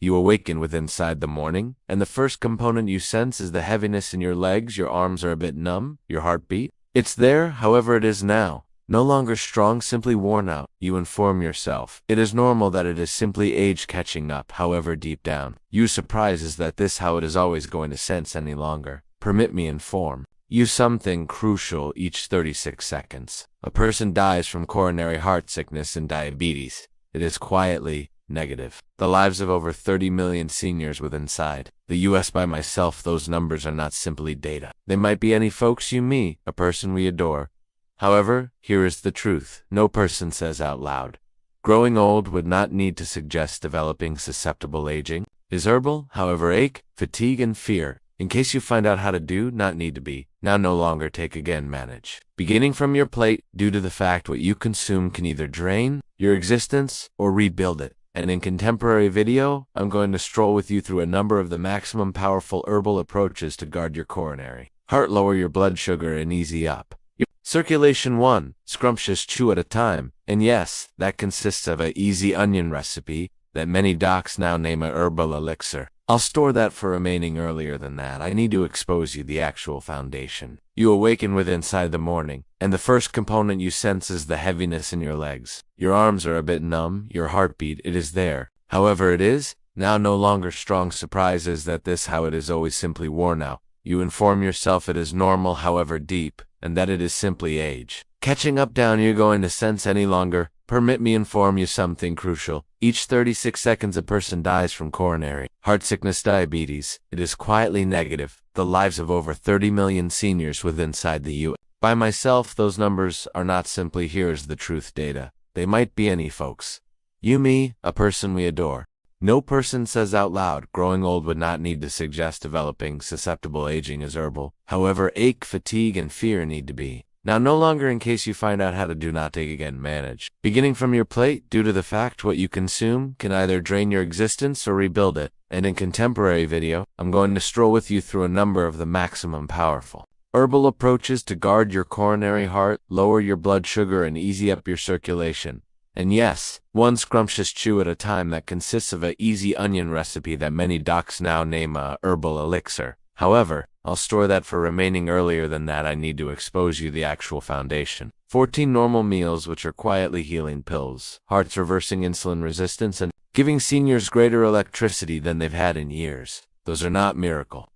You awaken with inside the morning, and the first component you sense is the heaviness in your legs. Your arms are a bit numb, your heartbeat. It's there, however it is now. No longer strong, simply worn out. You inform yourself. It is normal that it is simply age catching up, however deep down. You surprise is that this how it is always going to sense any longer. Permit me inform you something crucial each 36 seconds. A person dies from coronary heart sickness and diabetes. It is quietly negative. The lives of over 30 million seniors with inside the US by myself. Those numbers are not simply data. They might be any folks you meet, a person we adore. However, here is the truth. No person says out loud. Growing old would not need to suggest developing susceptible aging. Is herbal, however, ache, fatigue, and fear. In case you find out how to do, not need to be, now no longer take again manage. Beginning from your plate, due to the fact what you consume can either drain your existence or rebuild it. And in contemporary video, I'm going to stroll with you through a number of the maximum powerful herbal approaches to guard your coronary heart, lower your blood sugar, and easy up circulation. 1. Scrumptious chew at a time. And yes, that consists of a easy onion recipe that many docs now name a herbal elixir. I'll store that for remaining earlier than that. I need to expose you the actual foundation. You awaken with inside the morning, and the first component you sense is the heaviness in your legs. Your arms are a bit numb, your heartbeat, it is there. However it is, now no longer strong. Surprises that this how it is always simply worn out. You inform yourself it is normal, however deep, and that it is simply age catching up. Down you're going to sense any longer. Permit me inform you something crucial. Each 36 seconds a person dies from coronary heart sickness, diabetes. It is quietly negative. The lives of over 30 million seniors with inside the US. By myself, those numbers are not simply here is the truth data. They might be any folks. You, me, a person we adore. No person says out loud. Growing old would not need to suggest developing susceptible aging is herbal. However, ache, fatigue, and fear need to be. Now no longer. In case you find out how to do not take again manage. Beginning from your plate, due to the fact what you consume can either drain your existence or rebuild it. And in contemporary video, I'm going to stroll with you through a number of the maximum powerful herbal approaches to guard your coronary heart, lower your blood sugar, and easy up your circulation. And yes, 1 scrumptious chew at a time that consists of a easy onion recipe that many docs now name a herbal elixir. However, I'll store that for remaining earlier than that. I need to expose you the actual foundation. 14 normal meals which are quietly healing pills, hearts reversing insulin resistance, and giving seniors greater electricity than they've had in years. Those are not miracle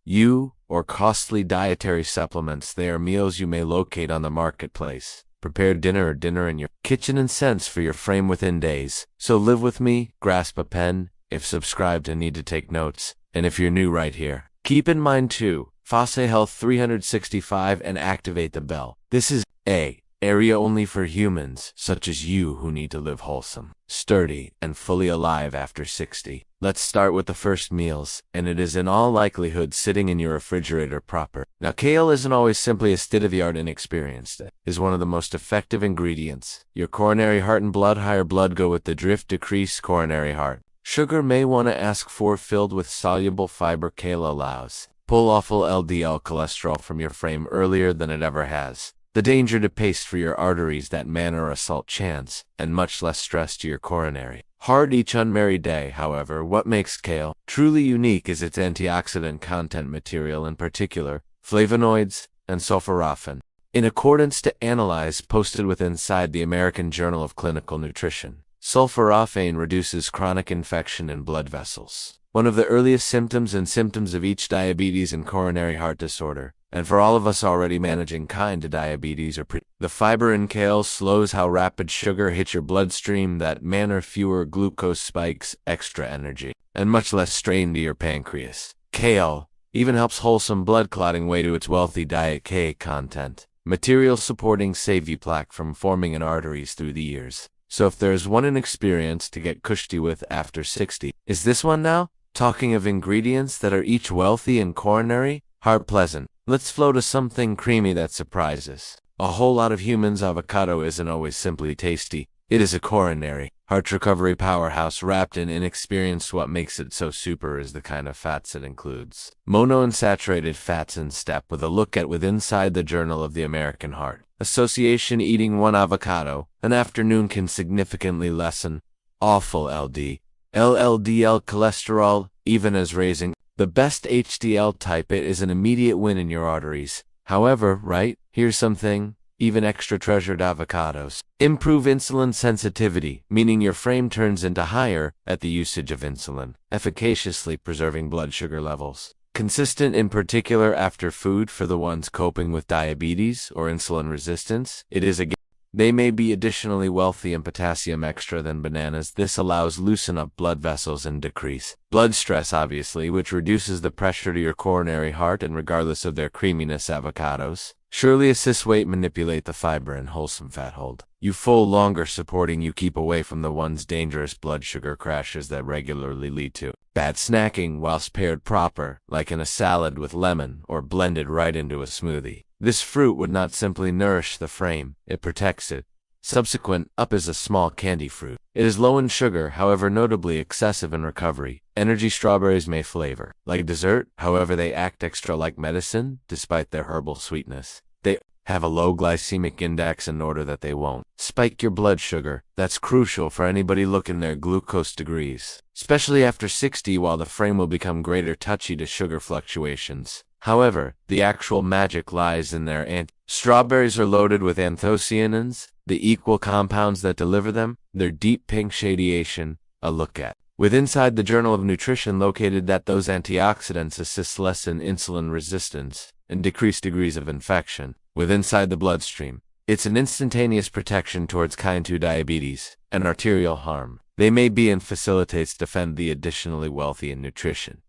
or costly dietary supplements. They are meals you may locate on the marketplace. Prepare dinner in your kitchen and sense for your frame within days. So live with me, grasp a pen, if subscribed and need to take notes, and if you're new right here. Keep in mind too, Fosse Health 365 and activate the bell. This is a area only for humans such as you who need to live wholesome, sturdy, and fully alive after 60. Let's start with the first meals, and it is in all likelihood sitting in your refrigerator proper. Now kale isn't always simply a state-of-the-art inexperienced. It is one of the most effective ingredients. Your coronary heart and blood, higher blood go with the drift, decrease coronary heart. Sugar may want to ask for filled with soluble fiber. Kale allows pull awful LDL cholesterol from your frame earlier than it ever has. The danger to paste for your arteries that manner assault chance, and much less stress to your coronary heart each unmarried day. However, what makes kale truly unique is its antioxidant content, material in particular, flavonoids, and sulforaphane. In accordance to analyze posted with inside the American Journal of Clinical Nutrition, sulforaphane reduces chronic infection in blood vessels, one of the earliest symptoms of each diabetes and coronary heart disorder. And for all of us already managing kind to diabetes or the fiber in kale slows how rapid sugar hits your bloodstream, that manner fewer glucose spikes, extra energy, and much less strain to your pancreas. Kale even helps wholesome blood clotting way to its wealthy diet K content, material supporting save you plaque from forming in arteries through the years. So if there is one inexperience to get cushy with after 60, is this one now? Talking of ingredients that are each wealthy and coronary heart pleasant. Let's flow to something creamy that surprises a whole lot of humans. Avocado isn't always simply tasty. It is a coronary heart recovery powerhouse wrapped in inexperience. What makes it so super is the kind of fats it includes. Monounsaturated fats in step with a look at with inside the Journal of the American Heart Association. Eating 1 avocado an afternoon can significantly lessen awful LD LDL cholesterol, even as raising the best HDL type. It is an immediate win in your arteries. However, right, here's something, even extra treasured avocados improve insulin sensitivity, meaning your frame turns into higher at the usage of insulin, efficaciously preserving blood sugar levels. Consistent in particular after food for the ones coping with diabetes or insulin resistance. It is again. They may be additionally wealthy in potassium extra than bananas. This allows loosen up blood vessels and decrease blood stress, obviously, which reduces the pressure to your coronary heart, and regardless of their creaminess, avocados surely assist weight manipulate the fiber and wholesome fat hold you full longer, supporting you keep away from the one's dangerous blood sugar crashes that regularly lead to bad snacking. Whilst paired proper, like in a salad with lemon or blended right into a smoothie, this fruit would not simply nourish the frame, it protects it. Subsequent up is a small candy fruit. It is low in sugar, however notably excessive in recovery. Energy strawberries may flavor like dessert, however they act extra like medicine despite their herbal sweetness. They have a low glycemic index in order that they won't spike your blood sugar. That's crucial for anybody looking their glucose degrees, especially after 60, while the frame will become greater touchy to sugar fluctuations. However, the actual magic lies in their strawberries are loaded with anthocyanins, the equal compounds that deliver them, their deep pink shadation. A look at with inside the Journal of Nutrition located that those antioxidants assist lessen insulin resistance and decrease degrees of infection with inside the bloodstream. It's an instantaneous protection towards kind 2 diabetes and arterial harm. They may be and facilitates defend the additionally wealthy in nutrition,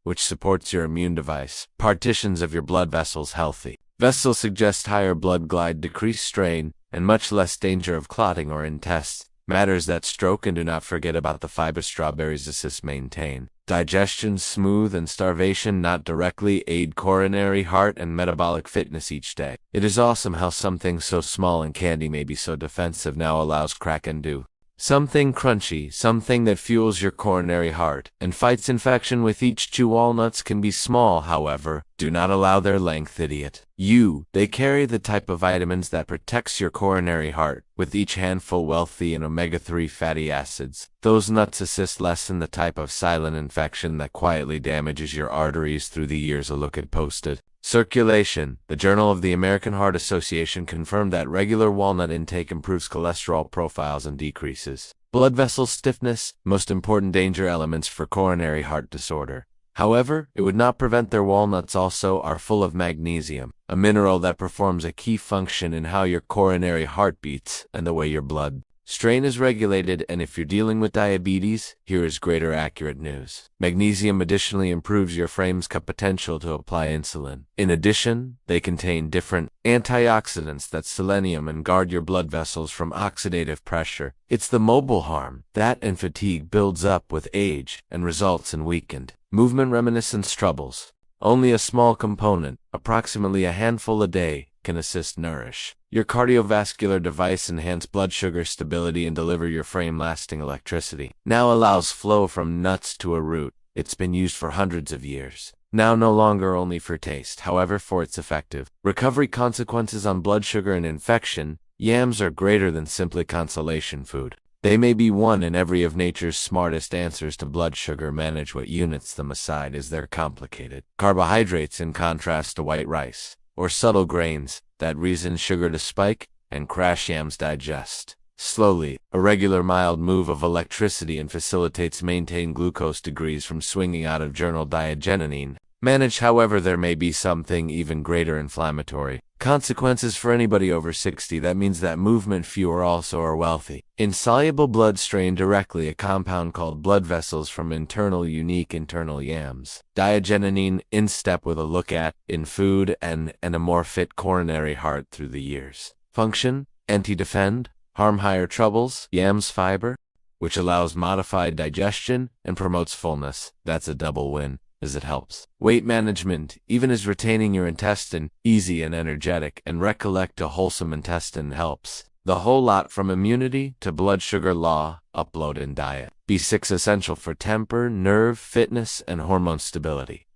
which supports your immune device, partitions of your blood vessels healthy. Vessels suggest higher blood glide, decreased strain, and much less danger of clotting or intestine matters that stroke. And do not forget about the fiber. Strawberries assist maintain digestion smooth and starvation not directly aid coronary heart and metabolic fitness each day. It is awesome how something so small and candy may be so defensive now allows crack and do something crunchy, something that fuels your coronary heart and fights infection with each chew. Walnuts can be small, however, do not allow their length, idiot. They carry the type of vitamins that protects your coronary heart, with each handful wealthy in omega-3 fatty acids. Those nuts assist lessen the type of silent infection that quietly damages your arteries through the years. A look at posted circulation. The Journal of the American Heart Association confirmed that regular walnut intake improves cholesterol profiles and decreases blood vessel stiffness, most important danger elements for coronary heart disorder. However, it would not prevent their walnuts also are full of magnesium, a mineral that performs a key function in how your coronary heart beats and the way your blood strain is regulated. And if you're dealing with diabetes, here is greater accurate news. Magnesium additionally improves your frame's potential to apply insulin. In addition, they contain different antioxidants that selenium and guard your blood vessels from oxidative pressure. It's the mobile harm that and fatigue builds up with age and results in weakened movement reminiscence troubles. Only a small component, approximately a handful a day, can assist nourish your cardiovascular device, enhance blood sugar stability, and deliver your frame lasting electricity. Now allows flow from nuts to a root. It's been used for hundreds of years. Now no longer only for taste, however, for its effective recovery consequences on blood sugar and infection. Yams are greater than simply consolation food. They may be one in every of nature's smartest answers to blood sugar. Manage what units them aside as they're complicated carbohydrates, in contrast to white rice or subtle grains that reason sugar to spike and crash. Yams digest slowly, a regular mild move of electricity, and facilitates maintain glucose degrees from swinging out of journal diagenine. Manage, however, there may be something even greater inflammatory consequences for anybody over 60. That means that movement fewer also are wealthy. Insoluble blood strain directly, a compound called blood vessels from unique internal yams. Diagenine, in step with a look at in food and a more fit coronary heart through the years. Function, anti-defend, harm higher troubles. Yams fiber, which allows modified digestion and promotes fullness. That's a double win, as it helps weight management, even as retaining your intestine easy and energetic, and recollect a wholesome intestine helps the whole lot from immunity to blood sugar law. Upload in diet. B6 essential for temper, nerve, fitness, and hormone stability.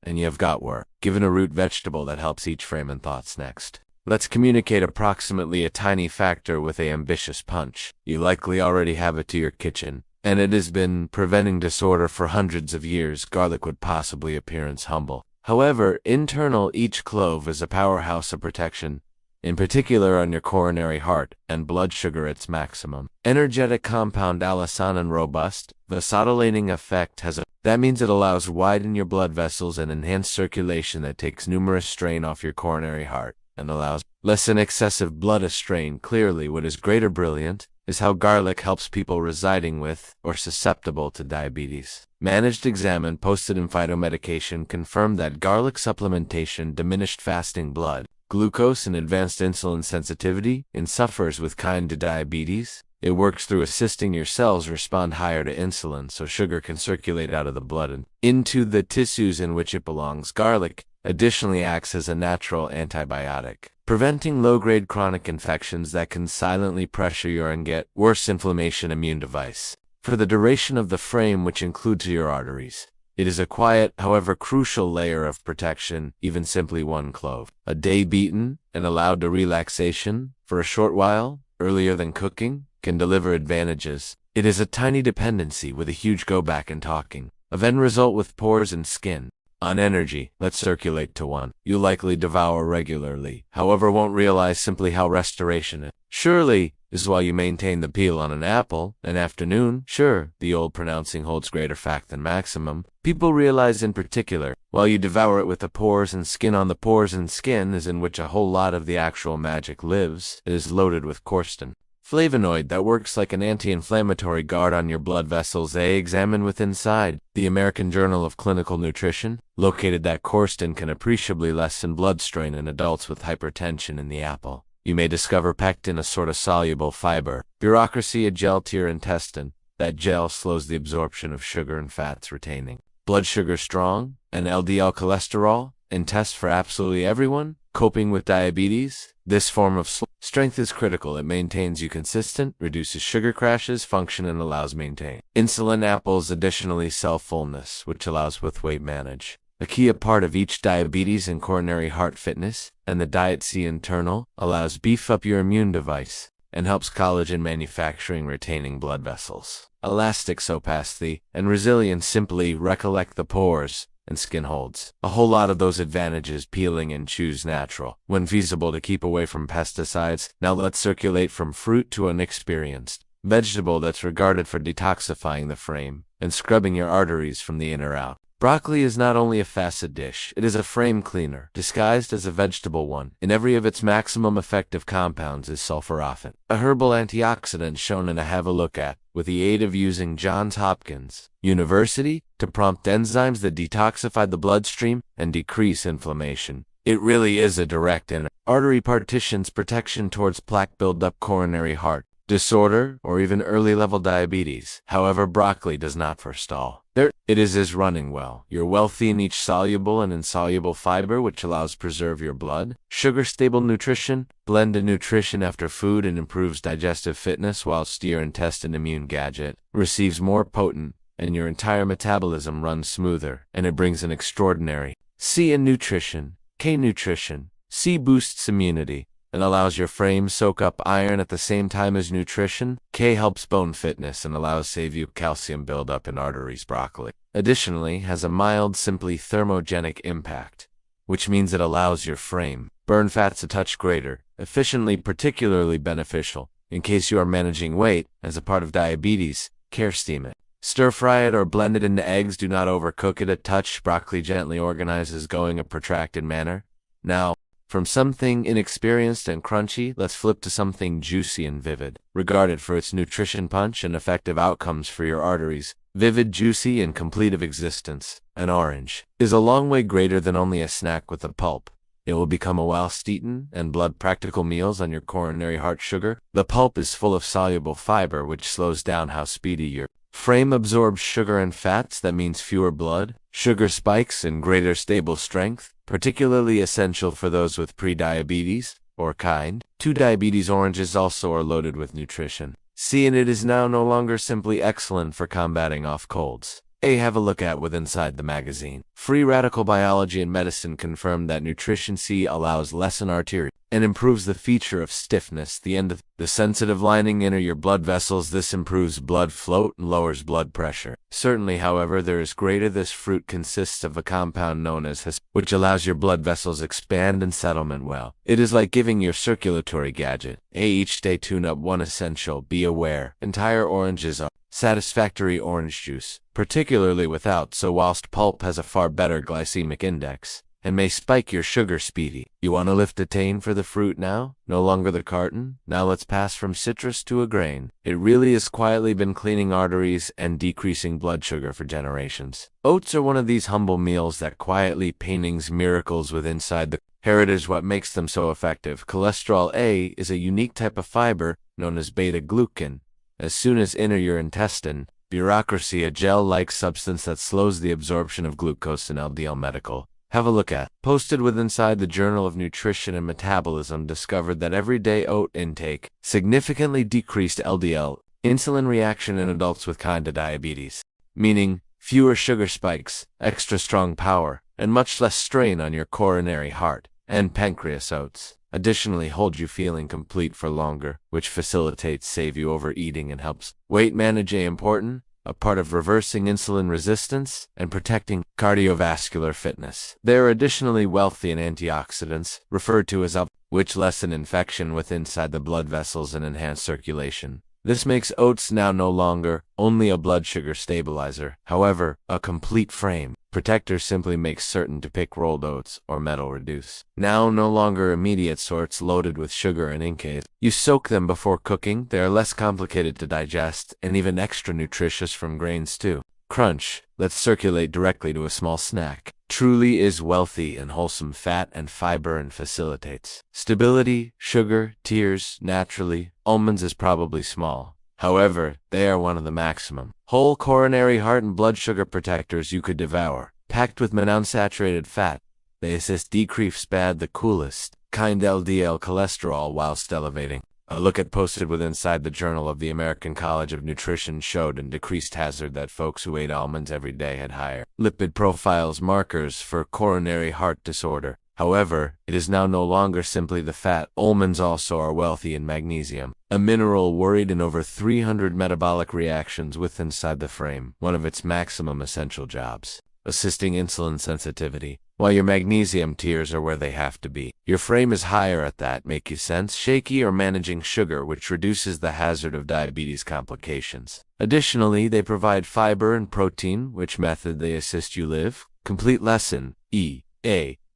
And you've got work. Given a root vegetable that helps each frame and thoughts. Next, let's communicate approximately a tiny factor with a ambitious punch. You likely already have it to your kitchen. and it has been preventing disorder for hundreds of years. Garlic would possibly appearance humble. However, internal, each clove is a powerhouse of protection, in particular on your coronary heart and blood sugar its maximum. Energetic compound allosanin robust, vasodilating effect that means it allows widen your blood vessels and enhance circulation that takes numerous strain off your coronary heart and allows lessen excessive blood strain. Clearly, what is greater brilliant is how garlic helps people residing with or susceptible to diabetes. Managed examine posted in phytomedication confirmed that garlic supplementation diminished fasting blood glucose and advanced insulin sensitivity in sufferers with kind 2 diabetes. It works through assisting your cells respond higher to insulin so sugar can circulate out of the blood and into the tissues in which it belongs. Garlic additionally acts as a natural antibiotic, preventing low-grade chronic infections that can silently pressure your and get worse inflammation immune device. For the duration of the frame, which includes your arteries, it is a quiet, however crucial layer of protection. Even simply 1 clove a day beaten and allowed to relaxation for a short while, earlier than cooking, can deliver advantages. It is a tiny dependency with a huge go back and talking. Of end result with pores and skin. On energy, let's circulate to 1. You'll likely devour regularly, however won't realize simply how restoration it surely is while you maintain the peel on an apple, an afternoon. Sure, the old pronouncing holds greater fact than maximum. People realize in particular, while you devour it with the pores and skin on the pores and skin is in which a whole lot of the actual magic lives. It is loaded with quercetin, flavonoid that works like an anti-inflammatory guard on your blood vessels. Examine with inside the American Journal of Clinical Nutrition, located that quercetin can appreciably lessen blood strain in adults with hypertension in the apple. You may discover pectin, a sort of soluble fiber, bureaucracy, a gel to your intestine. That gel slows the absorption of sugar and fats, retaining blood sugar strong, and LDL cholesterol, and test for absolutely everyone coping with diabetes. This form of strength is critical. It maintains you consistent, reduces sugar crashes, function, and allows maintain insulin. Apples additionally sell fullness, which allows with weight manage. A key part of each diabetes and coronary heart fitness, and the diet C internal allows beef up your immune device and helps collagen manufacturing, retaining blood vessels, elastic opacity, and resilience. Simply recollect the pores and skin holds a whole lot of those advantages. Peeling and choose natural when feasible to keep away from pesticides. Now let's circulate from fruit to an experienced vegetable that's regarded for detoxifying the frame and scrubbing your arteries from the inner out. Broccoli is not only a facet dish, it is a frame cleaner, disguised as a vegetable one. In every of its maximum effective compounds is sulforaphane, a herbal antioxidant shown in a have a look at, with the aid of using Johns Hopkins University to prompt enzymes that detoxify the bloodstream and decrease inflammation. It really is a direct inner artery partitions protection towards plaque buildup, coronary heart disorder, or even early-level diabetes. However, broccoli does not forestall. It is running well. You're wealthy in each soluble and insoluble fiber, which allows preserve your blood, sugar-stable nutrition, blended nutrition after food, and improves digestive fitness, whilst your intestine immune gadget receives more potent, and your entire metabolism runs smoother, and it brings an extraordinary C in nutrition. K nutrition. C boosts immunity and allows your frame soak up iron at the same time as nutrition. K helps bone fitness and allows save you calcium buildup in arteries. Broccoli additionally has a mild, simply thermogenic impact, which means it allows your frame burn fats a touch greater, efficiently, particularly beneficial in case you are managing weight as a part of diabetes. Care steam it. Stir fry it or blend it into eggs. Do not overcook it a touch. Broccoli gently organizes going a protracted manner. Now, from something inexperienced and crunchy, let's flip to something juicy and vivid. Regarded for its nutrition punch and effective outcomes for your arteries, vivid, juicy, and complete of existence, an orange is a long way greater than only a snack with a pulp. It will become a whilst eaten and blood practical meals on your coronary heart sugar. The pulp is full of soluble fiber, which slows down how speedy your frame absorbs sugar and fats. That means fewer blood sugar spikes and greater stable strength, particularly essential for those with pre-diabetes or kind 2 diabetes. Oranges also are loaded with nutrition C, and it is now no longer simply excellent for combating off colds, Have a look at with inside the magazine. Free radical biology and medicine confirm that nutrition C allows lessen arteries and improves the feature of stiffness, the end of the sensitive lining inner your blood vessels. This improves blood flow and lowers blood pressure. Certainly, however, there is greater. This fruit consists of a compound known as His, which allows your blood vessels expand and settlement well. It is like giving your circulatory gadget each day tune up. One essential, be aware, entire oranges are satisfactory orange juice, particularly without, so whilst pulp has a far better glycemic index and may spike your sugar speedy. You want to lift a tane for the fruit now? No longer the carton? Now let's pass from citrus to a grain. It really has quietly been cleaning arteries and decreasing blood sugar for generations. Oats are one of these humble meals that quietly paintings miracles with inside the heritage. What makes them so effective? Cholesterol A is a unique type of fiber known as beta-glucan. As soon as enter your intestine, bureaucracy, a gel-like substance that slows the absorption of glucose in LDL medical. Have a look at. Posted with inside the Journal of Nutrition and Metabolism discovered that everyday oat intake significantly decreased LDL insulin reaction in adults with kind of diabetes, meaning fewer sugar spikes, extra strong power, and much less strain on your coronary heart and pancreas. Oats additionally hold you feeling complete for longer, which facilitates save you overeating and helps weight manage. Important, a part of reversing insulin resistance and protecting cardiovascular fitness. They are additionally wealthy in antioxidants, referred to as which lessen infection with inside the blood vessels and enhance circulation. This makes oats now no longer only a blood sugar stabilizer, however, a complete frame protector. Simply makes certain to pick rolled oats or metal reduce. Now no longer immediate sorts loaded with sugar and incase. You soak them before cooking. They are less complicated to digest and even extra nutritious from grains too. Crunch, let's circulate directly to a small snack. Truly is wealthy in wholesome fat and fiber and facilitates stability, sugar, tears, naturally. Almonds is probably small. However, they are one of the maximum whole coronary heart and blood sugar protectors you could devour. Packed with monounsaturated fat, they assist decrease bad the coolest kind LDL cholesterol whilst elevating. A look at posted with inside the Journal of the American College of Nutrition showed an decreased hazard that folks who ate almonds every day had higher lipid profiles, markers for coronary heart disorder. However, it is now no longer simply the fat. Almonds also are wealthy in magnesium, a mineral worried in over 300 metabolic reactions with inside the frame, one of its maximum essential jobs, assisting insulin sensitivity. While your magnesium tiers are where they have to be, your frame is higher at that. Make you sense? Shaky or managing sugar, which reduces the hazard of diabetes complications. Additionally, they provide fiber and protein, which method they assist you live. Complete lesson.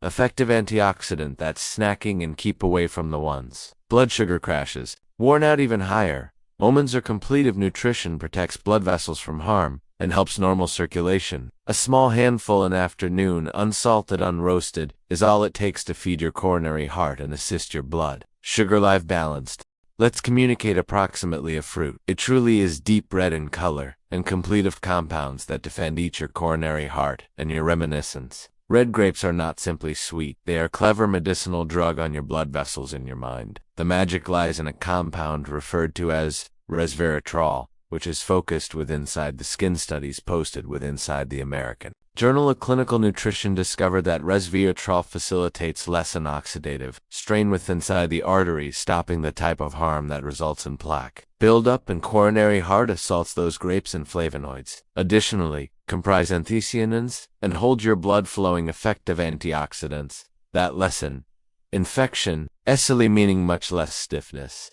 Effective antioxidant that's snacking and keep away from the ones. Blood sugar crashes. Worn out even higher. Almonds are complete of nutrition, protects blood vessels from harm, and helps normal circulation. A small handful in afternoon, unsalted, unroasted, is all it takes to feed your coronary heart and assist your blood sugar life balanced. Let's communicate approximately a fruit. It truly is deep red in color and complete of compounds that defend each your coronary heart and your reminiscence. Red grapes are not simply sweet, they are clever medicinal drug on your blood vessels in your mind. The magic lies in a compound referred to as resveratrol, which is focused with inside the skin. Studies posted with inside the American Journal of Clinical Nutrition discovered that resveratrol facilitates less an oxidative strain with inside the arteries, stopping the type of harm that results in plaque buildup and coronary heart assaults. Those grapes and flavonoids additionally comprise anthocyanins and hold your blood flowing, effective antioxidants that lessen infection, essentially meaning much less stiffness.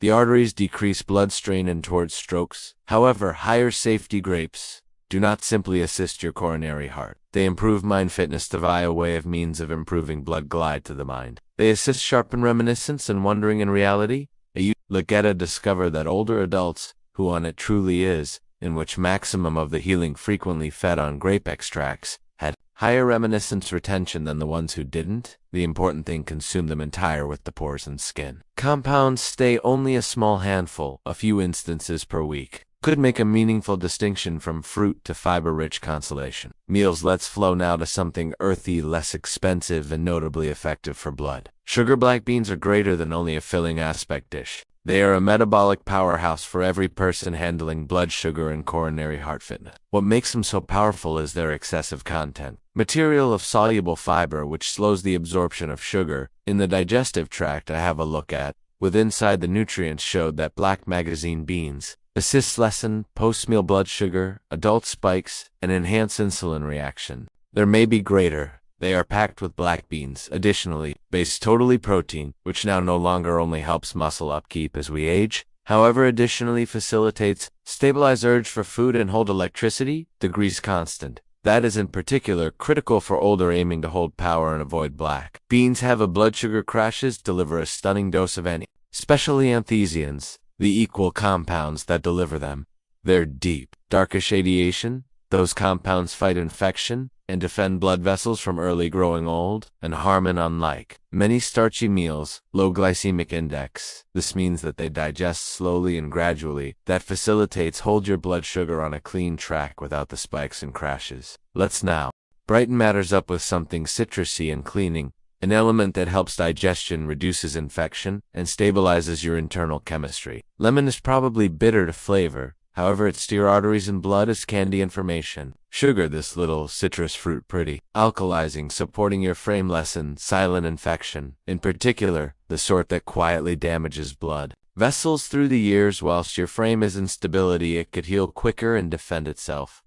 The arteries decrease blood strain and towards strokes. However, higher safety grapes do not simply assist your coronary heart. They improve mind fitness via way of means of improving blood glide to the mind. They assist sharpen reminiscence and wondering in reality. Legetta discovered that older adults, who on it truly is, in which maximum of the healing frequently fed on grape extracts, had higher reminiscence retention than the ones who didn't. The important thing, consume them entire with the pores and skin. Compounds stay only a small handful, a few instances per week. Could make a meaningful distinction from fruit to fiber-rich consolation. Meals. Let's flow now to something earthy, less expensive, and notably effective for blood sugar. Black beans are greater than only a filling aspect dish. They are a metabolic powerhouse for every person handling blood sugar and coronary heart fitness. What makes them so powerful is their excessive content. Material of soluble fiber which slows the absorption of sugar in the digestive tract. I have a look at with inside the nutrients showed that black magazine beans assists lessen post-meal blood sugar, adult spikes, and enhance insulin reaction. There may be greater. They are packed with black beans, additionally, based totally protein, which now no longer only helps muscle upkeep as we age, however additionally facilitates stabilize urge for food and hold electricity, degrees constant. That is in particular critical for older aiming to hold power and avoid black. Beans have a blood sugar crashes deliver a stunning dose of especially anthocyanins, the equal compounds that deliver them. Their deep, darkish radiation, those compounds fight infection and defend blood vessels from early growing old and harm and unlike many starchy meals, low glycemic index. This means that they digest slowly and gradually. That facilitates hold your blood sugar on a clean track without the spikes and crashes. Let's now brighten matters up with something citrusy and cleaning, an element that helps digestion, reduces infection, and stabilizes your internal chemistry. Lemon is probably bitter to flavor. However, it's to your arteries and blood as candy information. Sugar, this little citrus fruit pretty. Alkalizing, supporting your frame lessen silent infection, in particular, the sort that quietly damages blood vessels through the years. Whilst your frame is in stability, it could heal quicker and defend itself.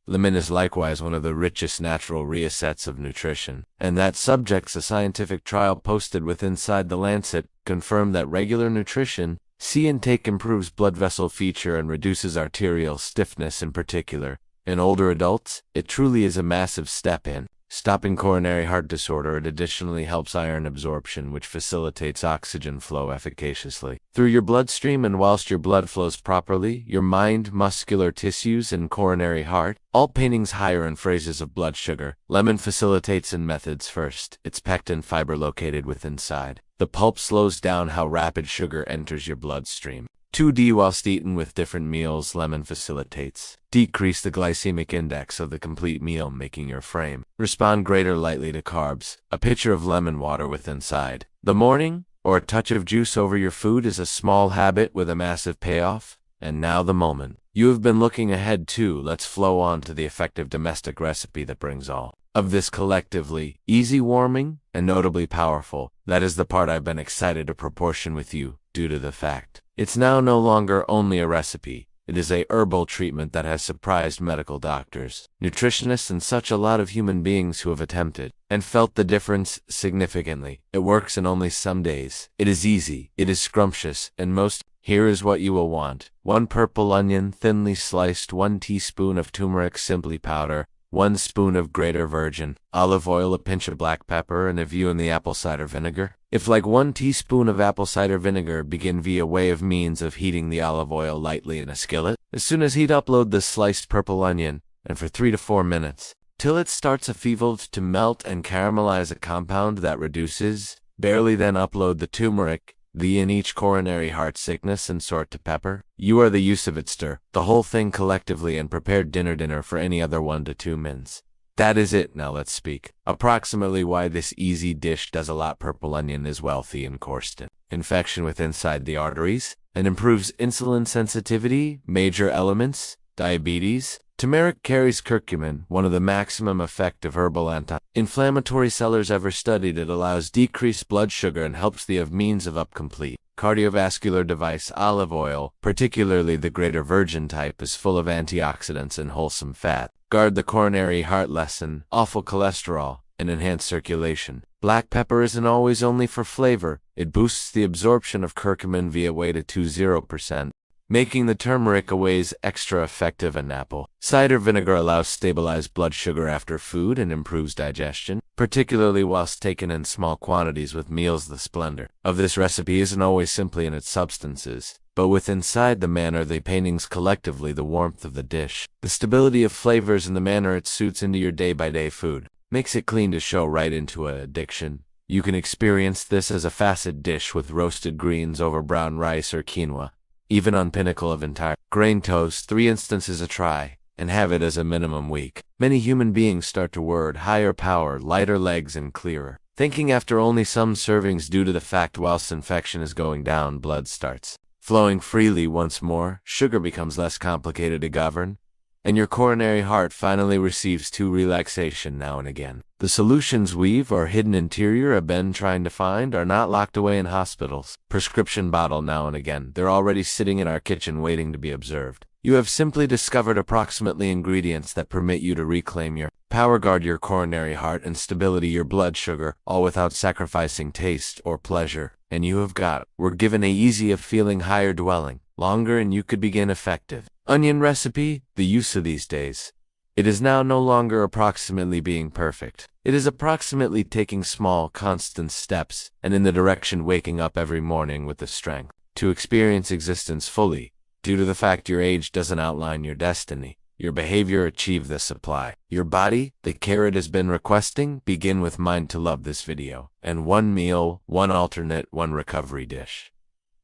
Lemon is likewise one of the richest natural resets of nutrition, and that subjects a scientific trial posted with Inside the Lancet confirmed that regular nutrition intake improves blood vessel feature and reduces arterial stiffness in particular. In older adults, it truly is a massive step in stopping coronary heart disorder. It additionally helps iron absorption, which facilitates oxygen flow efficaciously through your bloodstream, and whilst your blood flows properly, your mind, muscular tissues, and coronary heart, all paintings higher in phrases of blood sugar. Lemon facilitates in methods. First, its pectin fiber located within inside. The pulp slows down how rapid sugar enters your bloodstream. 2D whilst eaten with different meals, lemon facilitates decrease the glycemic index of the complete meal, making your frame respond greater lightly to carbs. A pitcher of lemon water with inside the morning, or a touch of juice over your food is a small habit with a massive payoff. And now the moment you have been looking ahead to. Let's flow on to the effective domestic recipe that brings all of this collectively easy, warming, and notably powerful. That is the part I've been excited to proportion with you, due to the fact it's now no longer only a recipe. It is a herbal treatment that has surprised medical doctors, nutritionists, and such a lot of human beings who have attempted and felt the difference significantly. It works in only some days. It is easy, it is scrumptious, and most. Here is what you will want. 1 purple onion, thinly sliced, 1 teaspoon of turmeric simply powder, 1 spoon of greater virgin olive oil, a pinch of black pepper, and a view in the apple cider vinegar. If like 1 teaspoon of apple cider vinegar, begin via way of means of heating the olive oil lightly in a skillet. As soon as heat, upload the sliced purple onion, and for 3 to 4 minutes, till it starts to melt and caramelize a compound that reduces, barely. Then upload the turmeric, in each coronary heart sickness, and sort to pepper. You are the use of it. Stir the whole thing collectively and prepare dinner for any other 1 to 2 minutes. That is it. Now let's speak approximately why this easy dish does a lot. Purple onion is wealthy in quercetin, infection with inside the arteries, and improves insulin sensitivity, major elements, diabetes. Turmeric carries curcumin, one of the maximum effective herbal anti-inflammatory sellers ever studied. It allows decreased blood sugar and helps the means of complete cardiovascular device. Olive oil, particularly the greater virgin type, is full of antioxidants and wholesome fat. Guard the coronary heart, lessen awful cholesterol, and enhance circulation. Black pepper isn't always only for flavor. It boosts the absorption of curcumin via way to 20%. Making the turmeric a ways extra effective. And apple cider vinegar allows stabilize blood sugar after food and improves digestion, particularly whilst taken in small quantities with meals. The splendor of this recipe isn't always simply in its substances, but with inside the manner the paintings collectively, the warmth of the dish, the stability of flavors, and the manner it suits into your day-by-day food. Makes it clean to show right into an addiction. You can experience this as a facet dish with roasted greens over brown rice or quinoa, even on pinnacle of entire grain toast. 3 instances a try, and have it as a minimum week. Many human beings start to word higher power, lighter legs, and clearer thinking after only some servings, due to the fact whilst infection is going down, blood starts flowing freely once more, sugar becomes less complicated to govern, and your coronary heart finally receives true relaxation now and again. The solutions we've or hidden interior have been trying to find are not locked away in hospitals, prescription bottle now and again. They're already sitting in our kitchen waiting to be observed. You have simply discovered approximately ingredients that permit you to reclaim your power, guard your coronary heart, and stability your blood sugar, all without sacrificing taste or pleasure. And you have got it. We're given a easy of feeling higher dwelling, longer, and you could begin effective. Onion recipe, the use of these days. It is now no longer approximately being perfect. It is approximately taking small, constant steps, and in the direction waking up every morning with the strength to experience existence fully. Due to the fact your age doesn't outline your destiny, your behavior achieve the supply. Your body, the care it has been requesting, begin with mind to love this video. And one meal, one alternate, one recovery dish.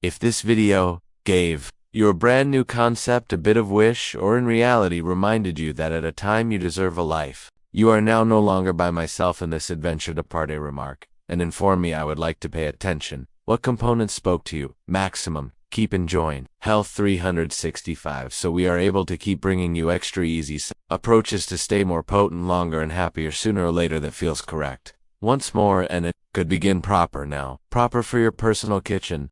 If this video gave your brand new concept a bit of wish, or in reality reminded you that at a time you deserve a life, you are now no longer by myself in this adventure, depart a remark, and inform me I would like to pay attention. What components spoke to you? Maximum. Keep enjoying. Health 365, so we are able to keep bringing you extra easy approaches to stay more potent longer and happier sooner or later that feels correct. Once more, and it could begin proper now. Proper for your personal kitchen,